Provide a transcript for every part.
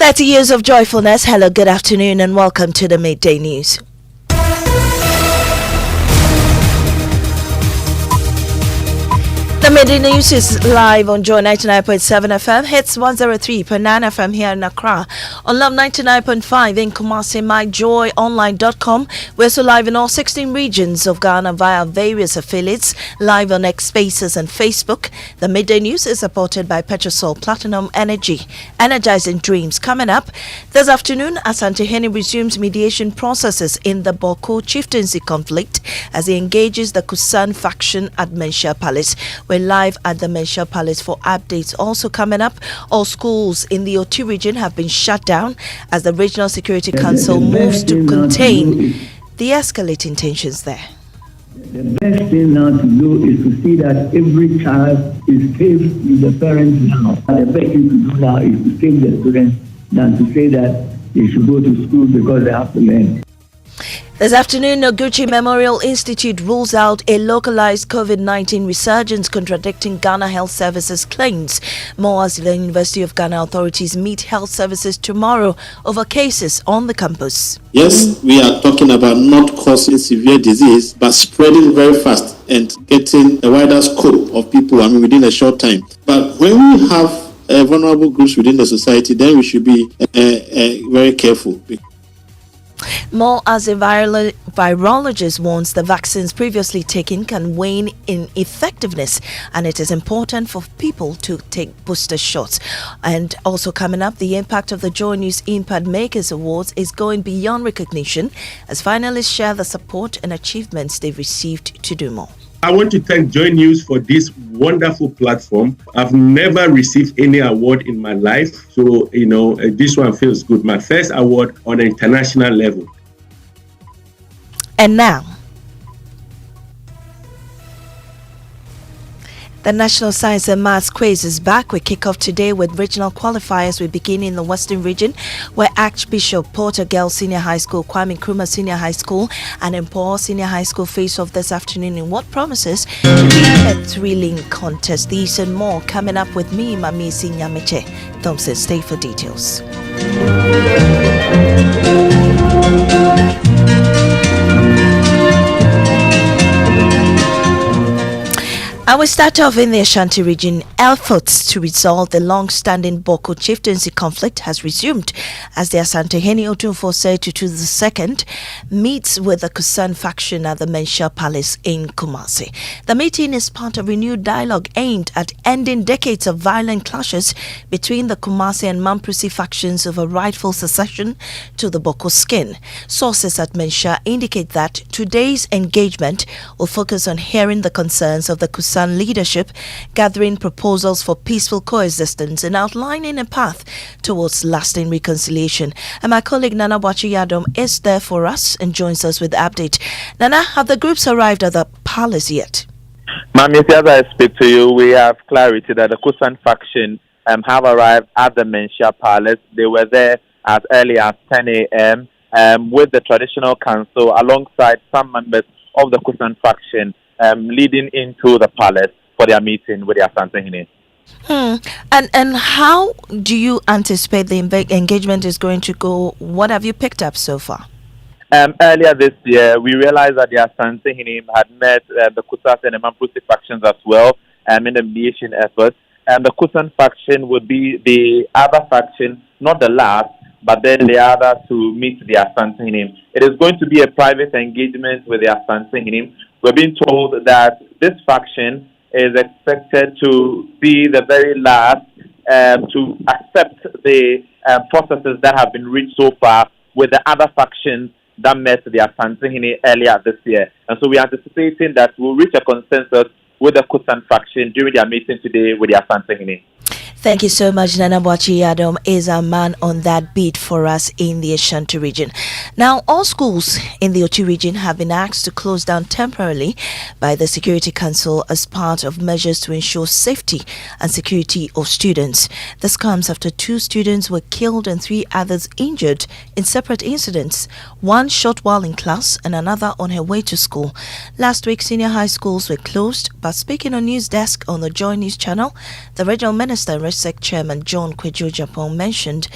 30 years of joyfulness. Hello, good afternoon, and welcome to the Midday News. The Midday News is live on Joy 99.7 FM, hits 103.9 FM here in Accra, on Love 99.5 in Kumasi, myjoyonline.com. We're also live in all 16 regions of Ghana via various affiliates, live on X Spaces and Facebook. The Midday News is supported by Petrosol Platinum Energy, energizing dreams. Coming up this afternoon, Ashanti resumes mediation processes in the Boko chieftaincy conflict as he engages the Kusan faction at Mensha Palace. We're live at the Mensha Palace for updates. Also coming up, all schools in the Oti region have been shut down as the Regional Security Council moves to contain the escalating tensions there. The best thing now to do is to see that every child is safe with the parents now. The best thing to do now is to save the students than to say that they should go to school because they have to learn. This afternoon, Noguchi Memorial Institute rules out a localized COVID-19 resurgence, contradicting Ghana Health Services claims. More as the University of Ghana authorities meet health services tomorrow over cases on the campus. Yes, we are talking about not causing severe disease, but spreading very fast and getting a wider scope of people, within a short time. But when we have vulnerable groups within the society, then we should be very careful. More as a virologist warns the vaccines previously taken can wane in effectiveness, and it is important for people to take booster shots. And also coming up, the impact of the Joy News Impact Makers Awards is going beyond recognition as finalists share the support and achievements they've received to do more. I want to thank Joy News for this wonderful platform. I've never received any award in my life. So, this one feels good. My first award on an international level. And now, the National Science and Maths Quiz is back. We kick off today with regional qualifiers. We begin in the Western region, where Archbishop Porter Girls Senior High School, Kwame Nkrumah Senior High School, and Mpox Senior High School face off this afternoon in what promises to be a thrilling contest. These and more coming up with me, Maame Nyamekye. Thompson, stay for details. I will start off in the Ashanti region. Efforts to resolve the long-standing Boko chieftaincy conflict has resumed as the Asante Otunfo Tutu II meets with the Kusan faction at the Mensha Palace in Kumasi. The meeting is part of renewed dialogue aimed at ending decades of violent clashes between the Kumasi and Mamprisi factions over rightful succession to the Boko skin. Sources at Mensha indicate that today's engagement will focus on hearing the concerns of the Kusan leadership, gathering proposals for peaceful coexistence and outlining a path towards lasting reconciliation. And my colleague Nana Bwachiyadom is there for us and joins us with the update. Nana, have the groups arrived at the palace yet? Maame, as I speak to you, we have clarity that the Kusan faction have arrived at the Mensha Palace. They were there as early as 10 a.m. With the traditional council alongside some members of the Kusan faction leading into the palace for their meeting with the Asante. And how do you anticipate the engagement is going to go? What have you picked up so far? Earlier this year, we realized that the Asante had met the Kusas and the Mamprisi factions as well in the mediation efforts. And the Kusan faction would be the other faction, not the last, but then the other to meet the Asante. It is going to be a private engagement with the Asante. We're being told that this faction is expected to be the very last to accept the processes that have been reached so far with the other factions that met the Asante earlier this year. And so we are anticipating that we'll reach a consensus with the Kusan faction during their meeting today with the Asante. Thank you so much. Nana Bwachiyadom is our man on that beat for us in the Ashanti region. Now, all schools in the Oti region have been asked to close down temporarily by the Security Council as part of measures to ensure safety and security of students. This comes after 2 students were killed and 3 others injured in separate incidents, one shot while in class and another on her way to school. Last week, senior high schools were closed, but speaking on News Desk on the Joy News channel, the regional minister NRESEC Chairman John Kwejo Japon mentioned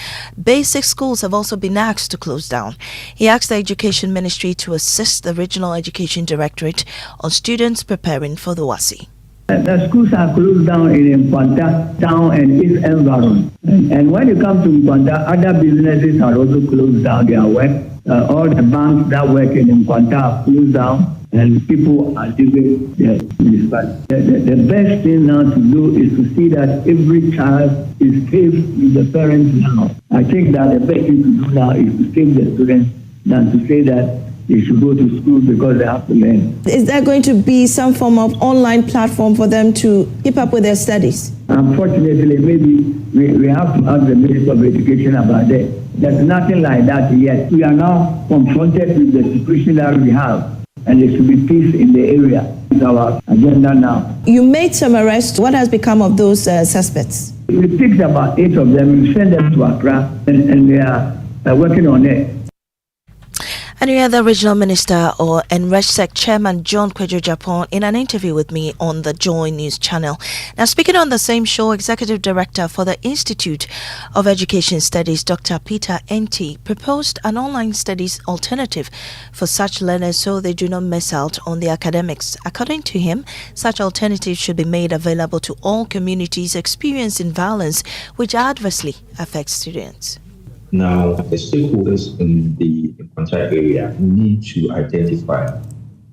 basic schools have also been asked to close down. He asked the Education Ministry to assist the Regional Education Directorate on students preparing for the WASSCE. The schools are closed down in Mpox town and its environment. And when you come to Mpox, other businesses are also closed down their work. All the banks that work in Mpox are closed down, and people are leaving their schools. But the best thing now to do is to see that every child is safe with the parents now. I think that the best thing to do now is to save the students than to say that they should go to school because they have to learn. Is there going to be some form of online platform for them to keep up with their studies? Unfortunately, maybe we have to ask the Minister of Education about that. There's nothing like that yet. We are now confronted with the situation that we have, and there should be peace in the area. It's our agenda now. You made some arrests. What has become of those suspects? We picked about 8 of them. We sent them to Accra, and they are working on it. And we had the Regional Minister or NRESEC Chairman John Kwejo Japon in an interview with me on the Joy News channel. Now, speaking on the same show, Executive Director for the Institute of Education Studies, Dr. Peter Enti, proposed an online studies alternative for such learners so they do not miss out on the academics. According to him, such alternatives should be made available to all communities experiencing violence, which adversely affects students. Now, the stakeholders in the contract area need to identify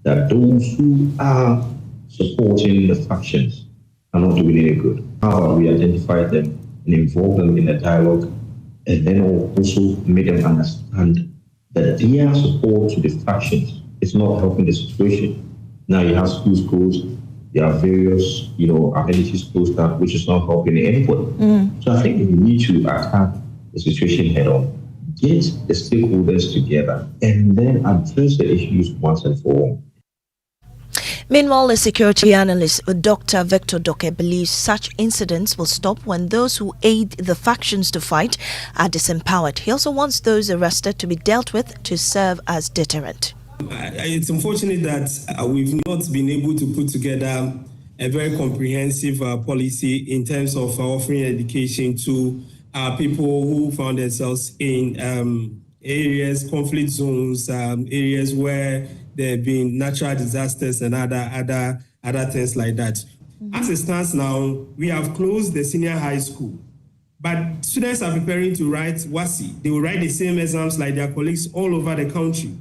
that those who are supporting the factions are not doing any good. How about we identify them and involve them in a dialogue, and then also make them understand that their support to the factions is not helping the situation. Now you have schools closed, there are various, amenities closed up, which is not helping anybody. So I think we need to attack the situation head on, get the stakeholders together, and then address the issues once and for all. Meanwhile, the security analyst Dr. Victor Doke believes such incidents will stop when those who aid the factions to fight are disempowered. He also wants those arrested to be dealt with to serve as deterrent. It's unfortunate that we've not been able to put together a very comprehensive policy in terms of offering education to people who found themselves in areas, conflict zones, areas where there have been natural disasters and other things like that. As it stands now, we have closed the senior high school, but students are preparing to write WASSCE. They will write the same exams like their colleagues all over the country.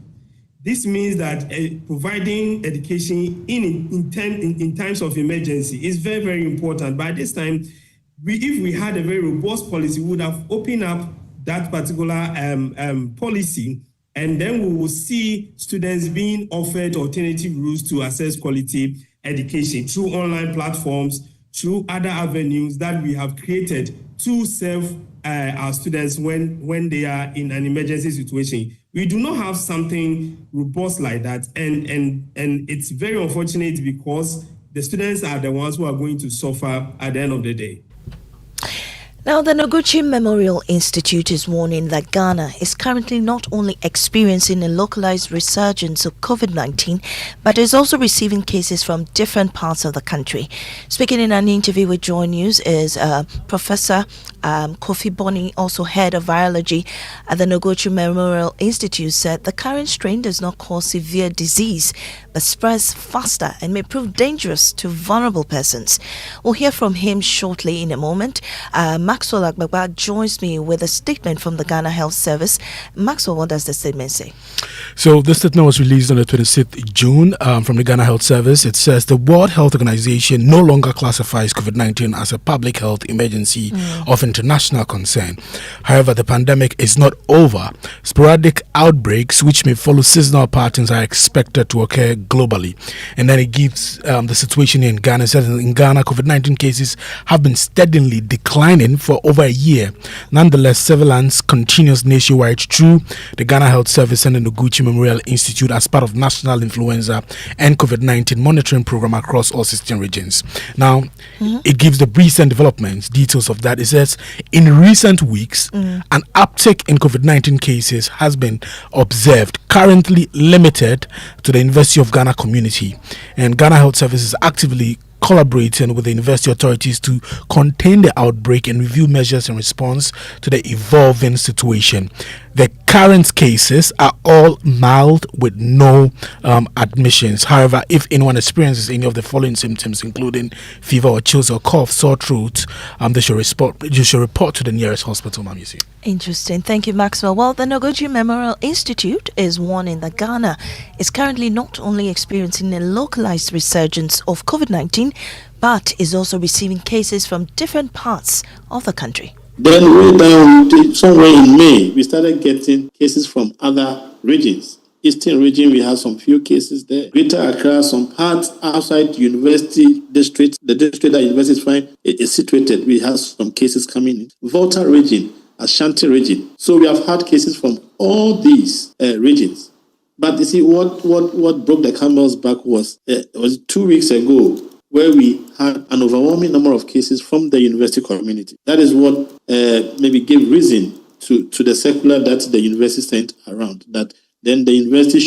This means that providing education in times of emergency is very, very important. By this time, if we had a very robust policy, we would have opened up that particular policy, and then we will see students being offered alternative routes to access quality education through online platforms, through other avenues that we have created to serve our students when they are in an emergency situation. We do not have something robust like that, and it's very unfortunate because the students are the ones who are going to suffer at the end of the day. Now, the Noguchi Memorial Institute is warning that Ghana is currently not only experiencing a localized resurgence of COVID-19, but is also receiving cases from different parts of the country. Speaking in an interview with Joy News is Professor Kofi Boni, also head of virology at the Noguchi Memorial Institute, said the current strain does not cause severe disease, but spreads faster and may prove dangerous to vulnerable persons. We'll hear from him shortly in a moment. Maxwell Agbagba joins me with a statement from the Ghana Health Service. Maxwell, what does the statement say? So this statement was released on the 26th June from the Ghana Health Service. It says the World Health Organization no longer classifies COVID-19 as a public health emergency of international concern. However, the pandemic is not over. Sporadic outbreaks, which may follow seasonal patterns, are expected to occur globally. And then it gives the situation in Ghana. It says in Ghana, COVID-19 cases have been steadily declining for over a year. Nonetheless, surveillance continues nationwide through the Ghana Health Service and the Noguchi Memorial Institute as part of National Influenza and COVID-19 monitoring program across all 16 regions. Now, it gives the recent developments, details of that. It says, in recent weeks, an uptick in COVID-19 cases has been observed, currently limited to the University of Ghana community. And Ghana Health Service is actively collaborating with the university authorities to contain the outbreak and review measures in response to the evolving situation. The current cases are all mild with no admissions. However, if anyone experiences any of the following symptoms, including fever or chills or cough, sore throat, they should report to the nearest hospital, Maame. Interesting. Thank you, Maxwell. Well, the Noguchi Memorial Institute is warning that Ghana is currently not only experiencing a localized resurgence of COVID-19, but is also receiving cases from different parts of the country. Then way down to somewhere in May, we started getting cases from other regions. Eastern region, we have some few cases there. Greater Accra, some parts outside university district, the district that university is situated, we have some cases coming in. Volta region, Ashanti region. So we have had cases from all these regions. But you see, what broke the camel's back was 2 weeks ago, where we had an overwhelming number of cases from the university community. That is what maybe gave reason to the circular that the university sent around, that then the university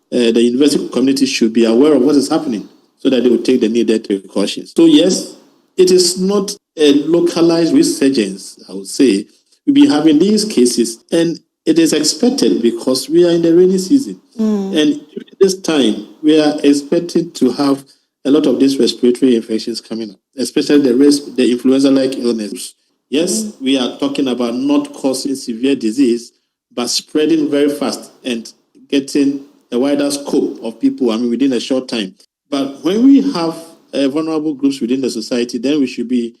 the university community should be aware of what is happening so that they will take the needed precautions. So yes, it is not a localized resurgence, I would say. We'll be having these cases, and it is expected because we are in the rainy season. And during this time, we are expecting to have a lot of these respiratory infections coming up, especially the influenza-like illness. Yes, we are talking about not causing severe disease, but spreading very fast and getting a wider scope of people, within a short time. But when we have vulnerable groups within the society, then we should be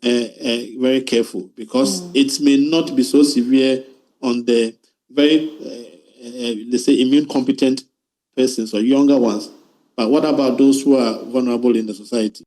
very careful, because it may not be so severe on the very, let's say, immune competent persons or younger ones. But what about those who are vulnerable in the society?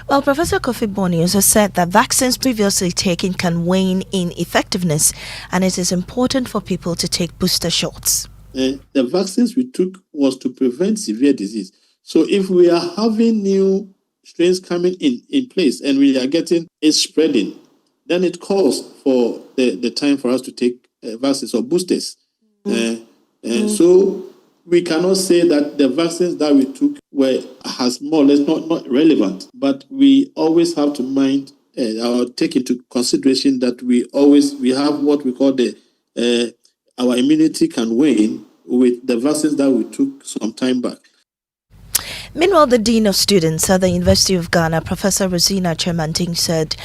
Well, Professor Kofi Boni also said that vaccines previously taken can wane in effectiveness, and it is important for people to take booster shots. The vaccines we took was to prevent severe disease. So if we are having new strains coming in place and we are getting it spreading, then it calls for the time for us to take vaccines or boosters. So we cannot say that the vaccines that we took has more or less not relevant, but we always have to mind or take into consideration that we have what we call our immunity can wane with the vaccines that we took some time back. Meanwhile, the Dean of Students at the University of Ghana, Professor Rosina Chermanting, said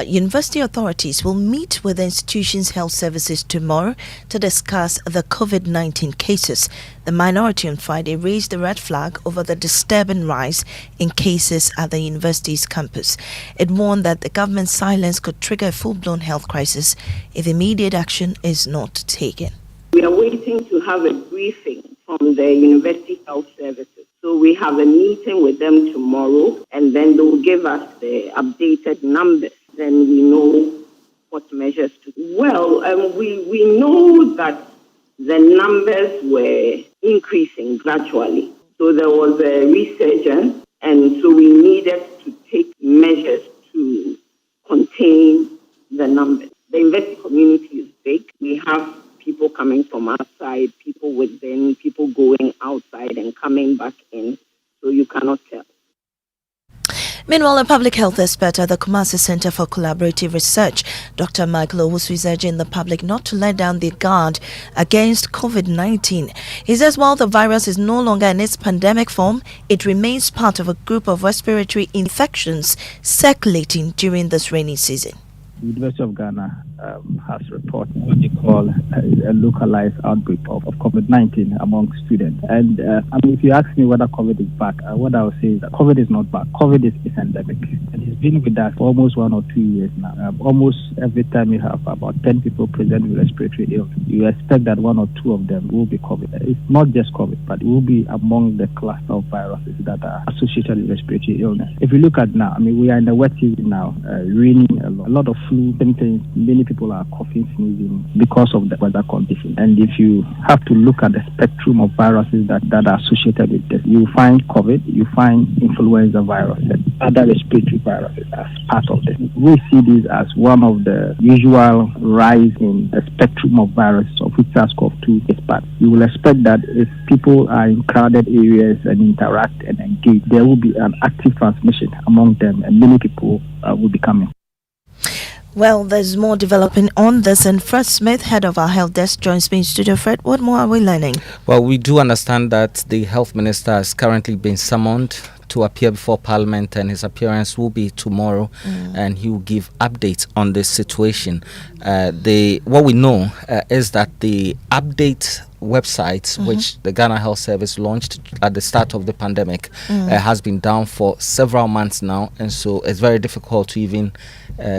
university authorities will meet with the institution's health services tomorrow to discuss the COVID-19 cases. The minority on Friday raised the red flag over the disturbing rise in cases at the university's campus. It warned that the government's silence could trigger a full-blown health crisis if immediate action is not taken. We are waiting to have a briefing from the University Health Services. So we have a meeting with them tomorrow, and then they will give us the updated numbers. Then we know what measures to do. Well, we know that the numbers were increasing gradually. So there was a resurgence, and so we needed to take measures to contain the numbers. The university community is big. We have people coming from outside, people within, people going outside and coming back in, so you cannot tell. Meanwhile, a public health expert at the Kumasi Center for Collaborative Research, Dr. Michael Owusu, is urging the public not to let down their guard against COVID-19. He says while the virus is no longer in its pandemic form, it remains part of a group of respiratory infections circulating during this rainy season. The University of Ghana has reported what they call a localized outbreak of COVID-19 among students. And if you ask me whether COVID is back, what I would say is that COVID is not back. COVID is endemic. And it's been with us for almost 1 or 2 years now. Almost every time you have about 10 people present with respiratory illness, you expect that 1 or 2 of them will be COVID. It's not just COVID, but it will be among the cluster of viruses that are associated with respiratory illness. If you look at now, we are in the wet season now, raining a lot of flu symptoms. Many people people are coughing, sneezing because of the weather condition. And if you have to look at the spectrum of viruses that are associated with this, you find COVID, you find influenza virus, and other respiratory viruses as part of this. We see this as one of the usual rise in the spectrum of viruses of which SARS-CoV-2 is part. You will expect that if people are in crowded areas and interact and engage, there will be an active transmission among them, and many people will be coming. Well, there's more developing on this, and Fred Smith, head of our health desk, joins me in studio. Fred, what more are we learning? Well, we do understand that the health minister has currently been summoned to appear before Parliament, and his appearance will be tomorrow, and he will give updates on this situation. What we know is that the update website, which the Ghana Health Service launched at the start of the pandemic, has been down for several months now, and so it's very difficult to even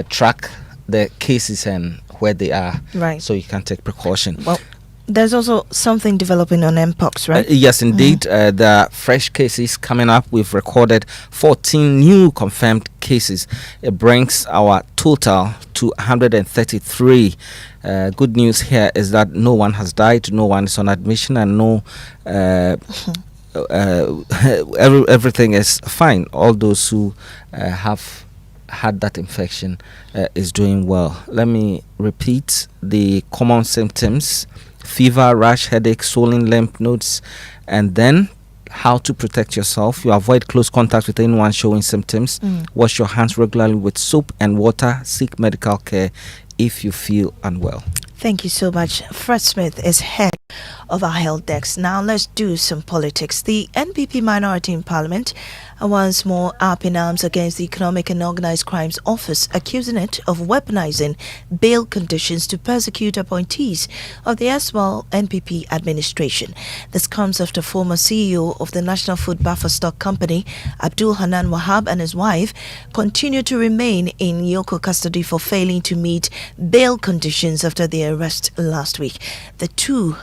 track the cases and where they are. Right. So you can take precaution. Well, there's also something developing on Mpox, right? Yes, indeed. There are fresh cases coming up. We've recorded 14 new confirmed cases. It brings our total to 133. Good news here is that no one has died, no one is on admission, and everything is fine. All those who have had that infection is doing well. Let me repeat the common symptoms: fever, rash, headache, swollen lymph nodes, and then how to protect yourself. You avoid close contact with anyone showing symptoms. Wash your hands regularly with soap and water. Seek medical care if you feel unwell. Thank you so much. Fred Smith is head of our health desk. Now let's do some politics. The NPP minority in Parliament are once more up in arms against the Economic and Organised Crimes Office, accusing it of weaponizing bail conditions to persecute appointees of the erstwhile NPP administration. This comes after former CEO of the National Food Buffer Stock Company, Abdul Hanan Wahab, and his wife continue to remain in Yoko custody for failing to meet bail conditions after their arrest last week. The two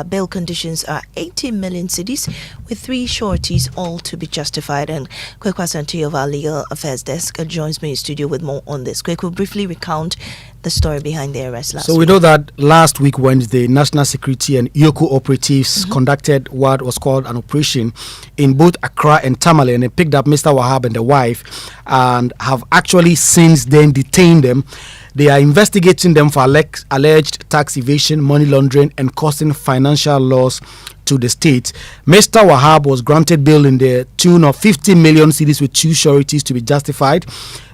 bail conditions are 80 million cedis with 3 sureties, all to be justified. And Kwekwa Santi of our legal affairs desk joins me in studio with more on this. Kwekwa, briefly recount the story behind the arrest last week. So we know that last week, Wednesday, National Security and Yoko operatives conducted what was called an operation in both Accra and Tamale, and they picked up Mr. Wahab and the wife and have actually since then detained them. They are investigating them for alleged tax evasion, money laundering, and causing financial loss to the state. Mr. Wahab was granted bail in the tune of 50 million cedis with 2 sureties to be justified.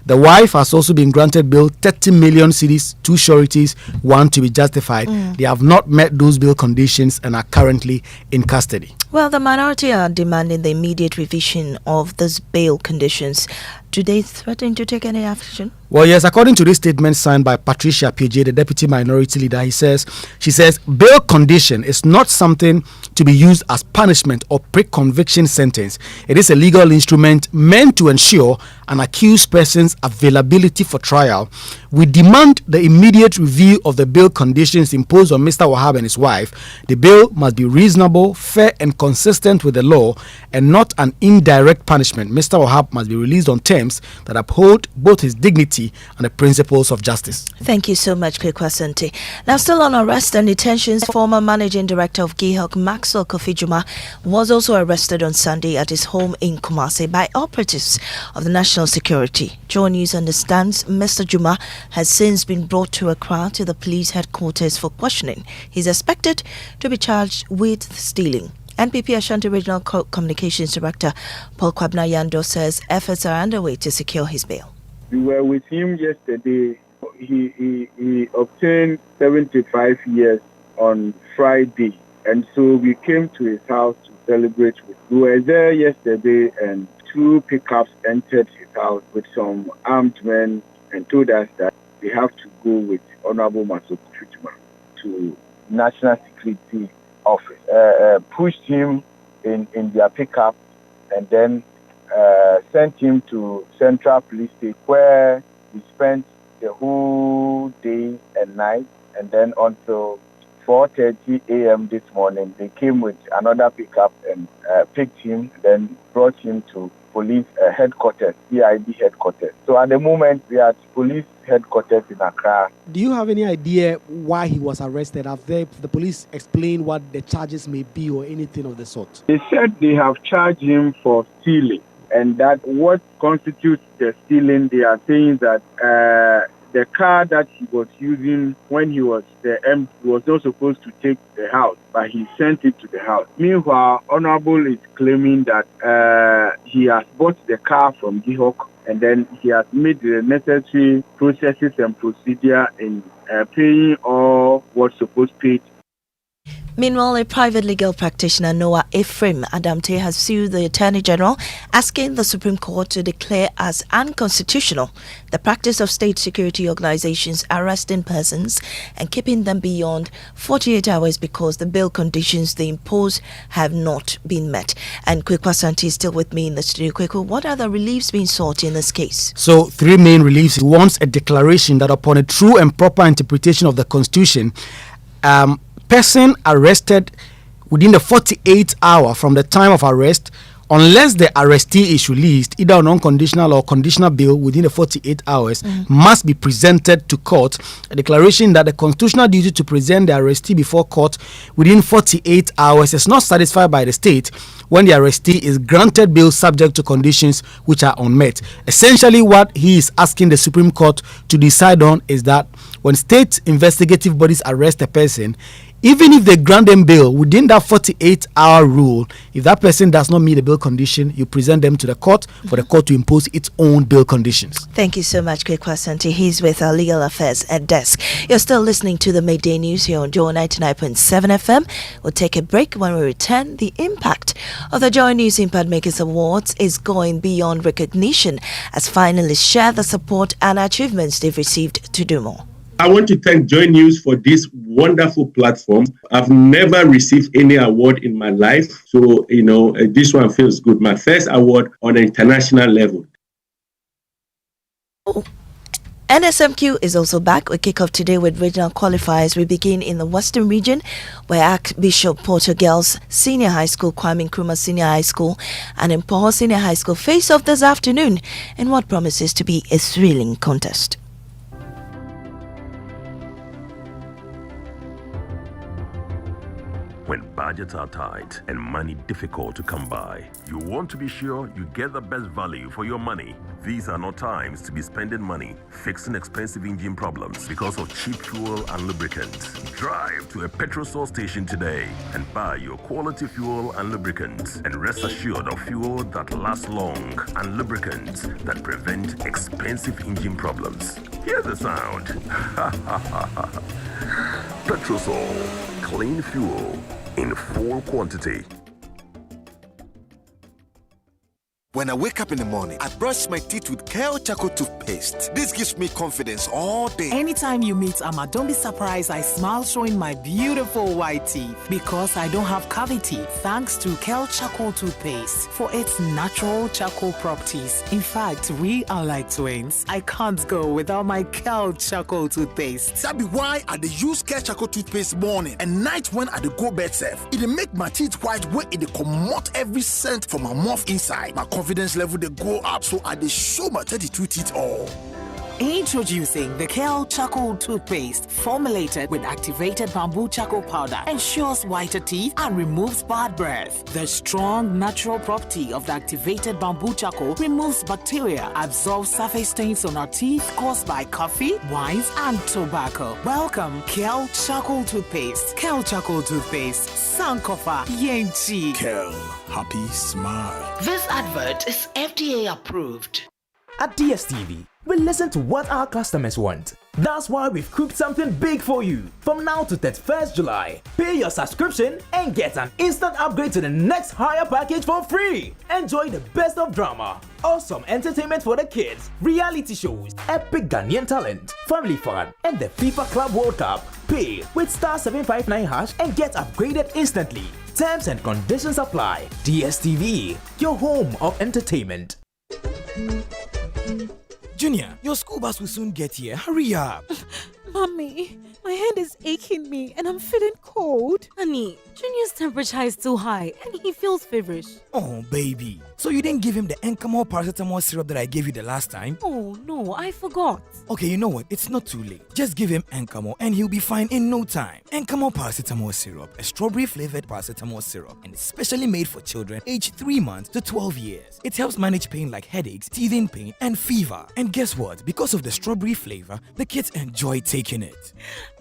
The wife has also been granted bail 30 million cedis, 2 sureties, 1 to be justified. They have not met those bail conditions and are currently in custody. Well, the minority are demanding the immediate revision of these bail conditions. Do they threaten to take any action? Well, yes, according to this statement signed by Patricia PJ, the deputy minority leader, she says, bail condition is not something to be used as punishment or pre-conviction sentence. It is a legal instrument meant to ensure an accused person's availability for trial. We demand the immediate review of the bail conditions imposed on Mr. Wahab and his wife. The bail must be reasonable, fair, and consistent with the law, and not an indirect punishment. Mr. Wahab must be released on terms that uphold both his dignity and the principles of justice. Thank you so much, Kwekwa Santi. Now, still on arrest and detentions, former managing director of GIHOC, Maxwell Kofi Juma, was also arrested on Sunday at his home in Kumasi by operatives of the National Security. Joy News understands Mr. Juma has since been brought to Accra to the police headquarters for questioning. He's expected to be charged with stealing. NPP Ashanti Regional Communications Director Paul Kwabna Yando says efforts are underway to secure his bail. We were with him yesterday. He obtained 75 years on Friday, and so we came to his house to celebrate with him. We were there yesterday, and 2 pickups entered his house with some armed men and told us that they have to go with Honorable Maxwell Kofi Juma to National Security Office. Pushed him in their pickup and then sent him to Central Police Station, where we spent the whole day and night, and then until 4:30 a.m. this morning they came with another pickup and picked him, then brought him to police headquarters, CID headquarters. So at the moment, we are at police headquarters in Accra. Do you have any idea why he was arrested? Have the police explained what the charges may be or anything of the sort? They said they have charged him for stealing, and that what constitutes the stealing, they are saying that the car that he was using when he was was not supposed to take the house, but he sent it to the house. Meanwhile, Honorable is claiming that he has bought the car from Gihok, and then he has made the necessary processes and procedure in paying all what's supposed paid. Meanwhile, a private legal practitioner, Noah Ephraim Adamte, has sued the Attorney General, asking the Supreme Court to declare as unconstitutional the practice of state security organizations arresting persons and keeping them beyond 48 hours because the bail conditions they impose have not been met. And Kweku Ashanti is still with me in the studio. Kweku, what are the reliefs being sought in this case? So, three main reliefs. He wants a declaration that upon a true and proper interpretation of the Constitution, person arrested within the 48 hour from the time of arrest, unless the arrestee is released, either on unconditional or conditional bail within the 48 hours, must be presented to court a declaration that the constitutional duty to present the arrestee before court within 48 hours is not satisfied by the state when the arrestee is granted bail subject to conditions which are unmet. Essentially, what he is asking the Supreme Court to decide on is that when state investigative bodies arrest a person, even if they grant them bail within that 48-hour rule, if that person does not meet the bail condition, you present them to the court for the court to impose its own bail conditions. Thank you so much, Kweku Ashanti. He's with our Legal Affairs at Desk. You're still listening to the Midday News here on Joy 99.7 FM. We'll take a break. When we return, the impact of the Joy News Impact Makers Awards is going beyond recognition as finalists share the support and achievements they've received to do more. I want to thank Joy News for this wonderful platform. I've never received any award in my life. So, this one feels good. My first award on an international level. NSMQ is also back. We kick off today with regional qualifiers. We begin in the Western region, where Archbishop Porter Girls Senior High School, Kwame Nkrumah Senior High School, and Mpox Senior High School face off this afternoon in what promises to be a thrilling contest. When budgets are tight and money difficult to come by, you want to be sure you get the best value for your money. These are not times to be spending money fixing expensive engine problems because of cheap fuel and lubricants. Drive to a petrol source station today and buy your quality fuel and lubricants, and rest assured of fuel that lasts long and lubricants that prevent expensive engine problems. Hear the sound. Petrosol, clean fuel in full quantity. When I wake up in the morning, I brush my teeth with Kale Charcoal toothpaste. This gives me confidence all day. Anytime you meet Amma, don't be surprised I smile showing my beautiful white teeth because I don't have cavity thanks to Kale Charcoal toothpaste for its natural charcoal properties. In fact, we are like twins. I can't go without my Kale Charcoal toothpaste. That be why I dey use Kale Charcoal toothpaste morning and night when I dey go bed safe. It dey make my teeth white when it dey comot every scent from my mouth inside. My confidence level they go up, so I dey show my 32 teeth all. Introducing the Kale Charcoal toothpaste, formulated with activated bamboo charcoal powder, ensures whiter teeth and removes bad breath. The strong natural property of the activated bamboo charcoal removes bacteria, absorbs surface stains on our teeth caused by coffee, wines, and tobacco. Welcome, Kale Charcoal toothpaste. Kale Charcoal toothpaste, Sankofa Yenchi. Kale, happy smile. This advert is FDA approved. At DSTV, we listen to what our customers want. That's why we've cooked something big for you. From now to 31st July, pay your subscription and get an instant upgrade to the next higher package for free. Enjoy the best of drama, awesome entertainment for the kids, reality shows, epic Ghanaian talent, family fun, and the FIFA Club World Cup. Pay with *759# and get upgraded instantly. Terms and conditions apply. DSTV, your home of entertainment. Junior, your school bus will soon get here. Hurry up. Mommy, My hand is aching me and I'm feeling cold. Honey, Junior's temperature is too high and he feels feverish. Oh, baby. So you didn't give him the Encamol paracetamol syrup that I gave you the last time? Oh, no, I forgot. Okay, you know what? It's not too late. Just give him Encamol and he'll be fine in no time. Encamol paracetamol syrup, a strawberry-flavored paracetamol syrup, and it's specially made for children aged 3 months to 12 years. It helps manage pain like headaches, teething pain, and fever. And guess what? Because of the strawberry flavor, the kids enjoy taking it.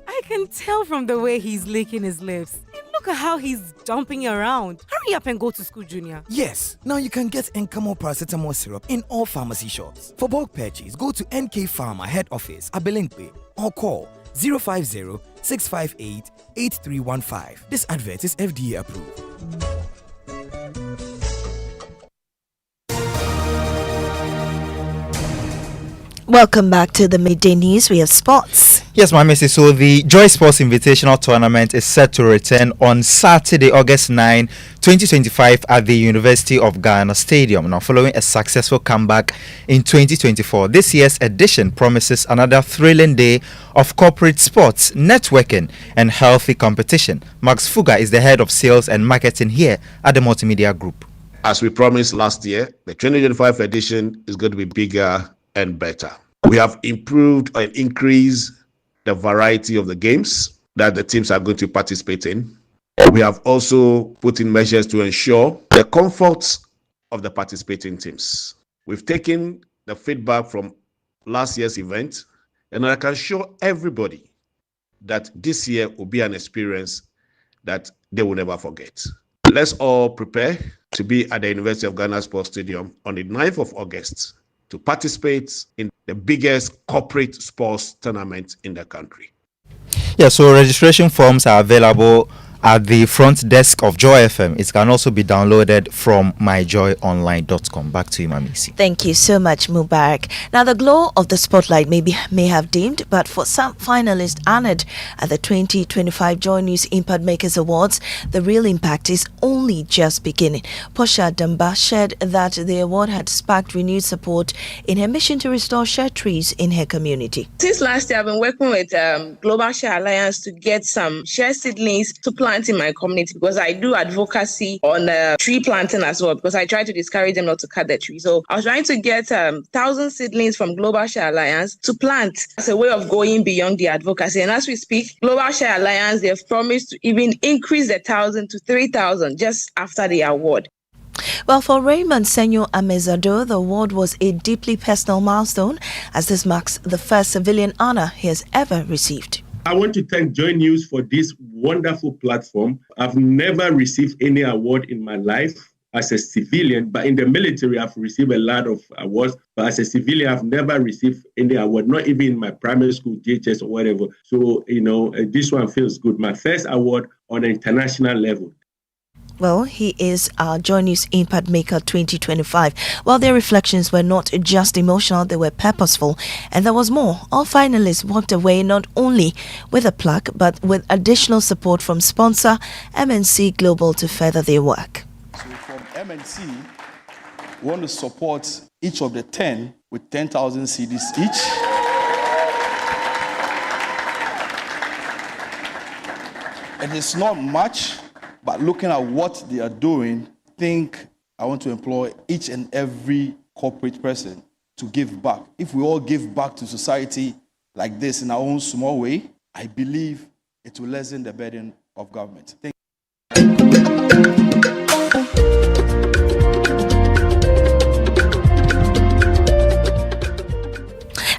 I can tell from the way he's licking his lips. And look at how he's jumping around. Hurry up and go to school, Junior. Yes, now you can get Encamol paracetamol syrup in all pharmacy shops. For bulk purchase, go to NK Pharma head office, Abelinkwe, or call 050-658-8315. This advert is FDA approved. Welcome back to the Midday News. We have sports. Yes, Maame. So the Joy Sports Invitational Tournament is set to return on Saturday, August 9, 2025 at the University of Ghana Stadium. Now, following a successful comeback in 2024, this year's edition promises another thrilling day of corporate sports, networking, and healthy competition. Max Fuga is the head of sales and marketing here at the Multimedia Group. As we promised last year, the 2025 edition is going to be bigger and better. We have improved and increased the variety of the games that the teams are going to participate in. We have also put in measures to ensure the comfort of the participating teams. We've taken the feedback from last year's event, and I can assure everybody that this year will be an experience that they will never forget. Let's all prepare to be at the University of Ghana Sports Stadium on the 9th of August to participate in the biggest corporate sports tournament in the country. Yeah, so registration forms are available at the front desk of Joy FM. It can also be downloaded from myjoyonline.com. Back to you, Mamisi. Thank you so much, Mubarak. Now, the glow of the spotlight may have dimmed, but for some finalists honored at the 2025 Joy News Impact Makers Awards, the real impact is only just beginning. Posha Damba shared that the award had sparked renewed support in her mission to restore share trees in her community. Since last year, I've been working with Global Share Alliance to get some share seedlings to plant in my community, because I do advocacy on tree planting as well, because I try to discourage them not to cut the tree. So I was trying to get 1,000 seedlings from Global Share Alliance to plant as a way of going beyond the advocacy. And as we speak, Global Share Alliance, they have promised to even increase the 1,000 to 3,000 just after the award. Well, for Raymond Senyo Amezado, the award was a deeply personal milestone, as this marks the first civilian honor he has ever received. I want to thank Joy News for this wonderful platform. I've never received any award in my life as a civilian, but in the military, I've received a lot of awards. But as a civilian, I've never received any award, not even in my primary school, JHS or whatever. So, this one feels good. My first award on an international level. Well, he is our Joy News Impact Maker 2025. While their reflections were not just emotional, they were purposeful. And there was more. All finalists walked away not only with a plaque, but with additional support from sponsor MNC Global to further their work. So from MNC, we want to support each of the 10 with 10,000 CDs each. It is not much, but looking at what they are doing, I want to employ each and every corporate person to give back. If we all give back to society like this in our own small way, I believe it will lessen the burden of government. Thank you.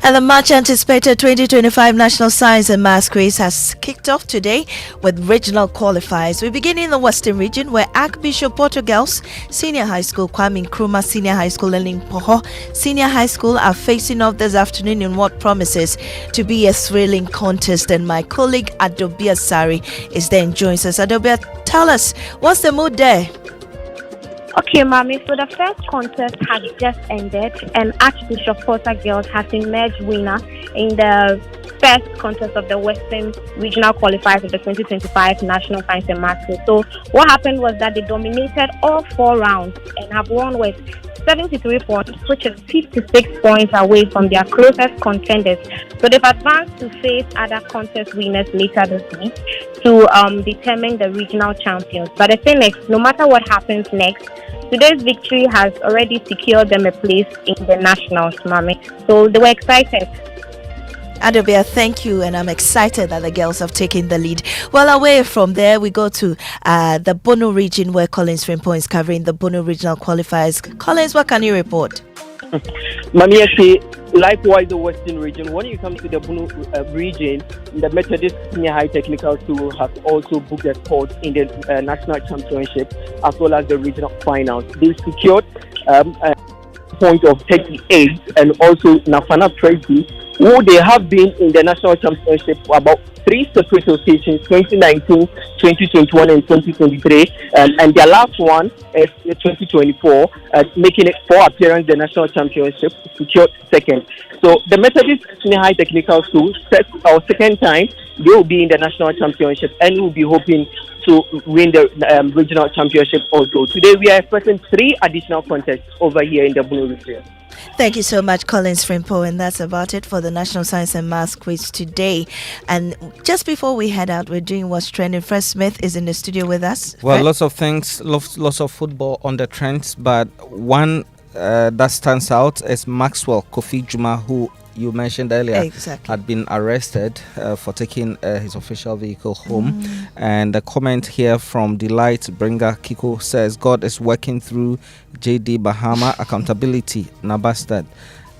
And the much anticipated 2025 National Science and Maths Quiz has kicked off today with regional qualifiers. We begin in the Western region, where Archbishop Portugal's Senior High School, Kwame Nkrumah Senior High School, and Limpopo Senior High School are facing off this afternoon in what promises to be a thrilling contest. And my colleague Adobia Sari is there and joins us. Adobia, tell us, what's the mood there? Okay, Maame, so the first contest has just ended, and Archbishop Porter Girls has emerged winner in the first contest of the Western Regional Qualifiers of the 2025 National Science and Maths Quiz. So what happened was that they dominated all 4 rounds and have won with 73 points, which is 56 points away from their closest contenders. So they've advanced to face other contest winners later this week to determine the regional champions. But the thing is, no matter what happens next, today's victory has already secured them a place in the nationals, Maame. So they were excited. Adobia, thank you, and I'm excited that the girls have taken the lead. Well, away from there, we go to the Bono region where Collins Frimpong is covering the Bono regional qualifiers. Collins, what can you report? Nyamekye, likewise the Western region. When you come to the Bono region, the Methodist Senior High Technical School has also booked a spot in the National Championship as well as the regional finals. They secured a point of 38, and also Nafana Tracy, who they have been in the National Championship for about 3 separate occasions, 2019, 2021 and 2023, and their last one is 2024, making it 4 appearances in the National Championship, secured second. So the Methodist Senior High Technical School, second time, they will be in the National Championship and will be hoping to win the regional championship also. Today we are expecting 3 additional contests over here in the Bono region. Thank you so much, Collins Frimpong, and that's about it for the National Science and Maths quiz today. And just before we head out, we're doing What's Trending. Fred Smith is in the studio with us. Well, Fred? lots of things, lots of football on the trends, but one that stands out is Maxwell Kofi Juma, who you mentioned earlier, had been arrested for taking his official vehicle home. And the comment here from Delight Bringer Kiko says, God is working through JD Bahama accountability, Nabastad.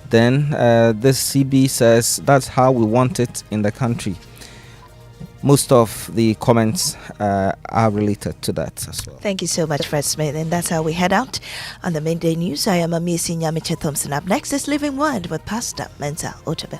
Then this CB says, that's how we want it in the country. Most of the comments are related to that as well. Thank you so much, Fred Smith. And that's how we head out on the Midday News. I am Nyamekye Thompson. Up next is Living Word with Pastor Mensa Otabe.